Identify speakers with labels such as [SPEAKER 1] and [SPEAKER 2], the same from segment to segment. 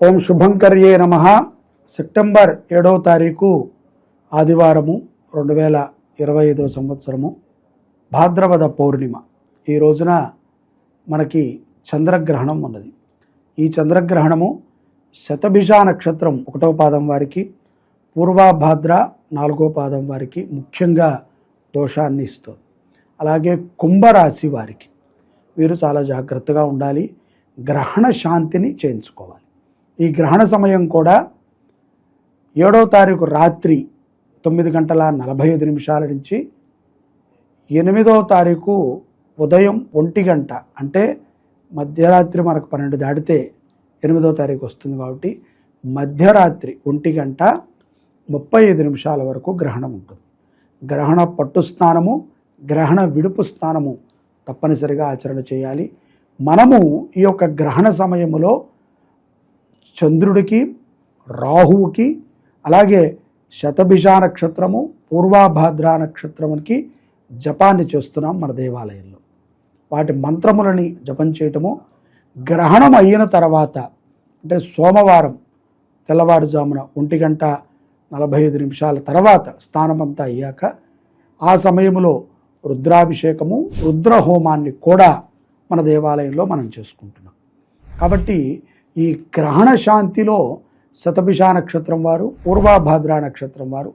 [SPEAKER 1] ఓం శుభంకర్యే నమః. సెప్టెంబర్ 7వ తారీఖు ఆదివారము 2025 సంవత్సరము భాద్రపద పౌర్ణిమ. ఈ రోజున మనకి చంద్రగ్రహణం ఉన్నది. ఈ చంద్రగ్రహణము శతభిష నక్షత్రం 1వ పాదం వారికి, పూర్వభాద్ర 4వ పాదం వారికి ముఖ్యంగా దోషాన్ని ఇస్తుంది. అలాగే కుంభరాశి వారికి వీరు చాలా జాగ్రత్తగా ఉండాలి. గ్రహణ శాంతిని చేయించుకోవాలి. ఈ గ్రహణ సమయం కూడా 7వ తారీఖు రాత్రి 9:45 నుంచి 8వ తారీఖు ఉదయం 1 గంట, అంటే మధ్యరాత్రి మనకు 12 దాటితే 8వ తారీఖు వస్తుంది కాబట్టి మధ్యరాత్రి 1:35 వరకు గ్రహణం ఉంటుంది. గ్రహణ పట్టు స్నానము, గ్రహణ విడుపు స్నానము తప్పనిసరిగా ఆచరణ చేయాలి. మనము ఈ యొక్క గ్రహణ సమయంలో చంద్రుడికి, రాహువుకి, అలాగే శతభిష నక్షత్రము, పూర్వభాద్ర నక్షత్రమునికి జపాన్ని చేస్తున్నాం మన దేవాలయంలో. వాటి మంత్రములని జపం చేయటము, గ్రహణం అయిన తర్వాత అంటే సోమవారం తెల్లవారుజామున 1:45 తర్వాత స్నానమంతా అయ్యాక ఆ సమయంలో రుద్రాభిషేకము, రుద్రహోమాన్ని కూడా మన దేవాలయంలో మనం చేసుకుంటున్నాం. కాబట్టి ఈ గ్రహణ శాంతిలో శతభిష నక్షత్రం వారు, పూర్వభాద్ర నక్షత్రం వారు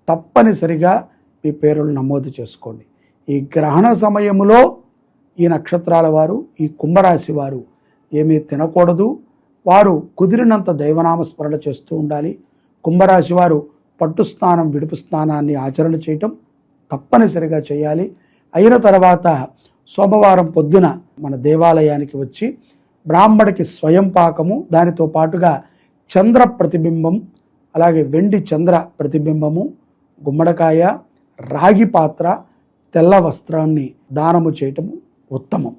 [SPEAKER 1] తప్పనిసరిగా మీ పేరులు నమోదు చేసుకోండి. ఈ గ్రహణ సమయంలో ఈ నక్షత్రాల వారు, ఈ కుంభరాశి వారు ఏమీ తినకూడదు. వారు కుదిరినంత దైవనామస్మరణ చేస్తూ ఉండాలి. కుంభరాశి వారు పట్టు స్నానం, విడుపు స్నానాన్ని ఆచరణ చేయటం తప్పనిసరిగా చేయాలి. అయిన తర్వాత సోమవారం పొద్దున మన దేవాలయానికి వచ్చి బ్రాహ్మడికి స్వయం పాకము, దానితో పాటుగా చంద్ర ప్రతిబింబం, అలాగే వెండి చంద్ర ప్రతిబింబము, గుమ్మడికాయ, రాగి పాత్ర, తెల్ల వస్త్రాన్ని దానము చేయటము ఉత్తమం.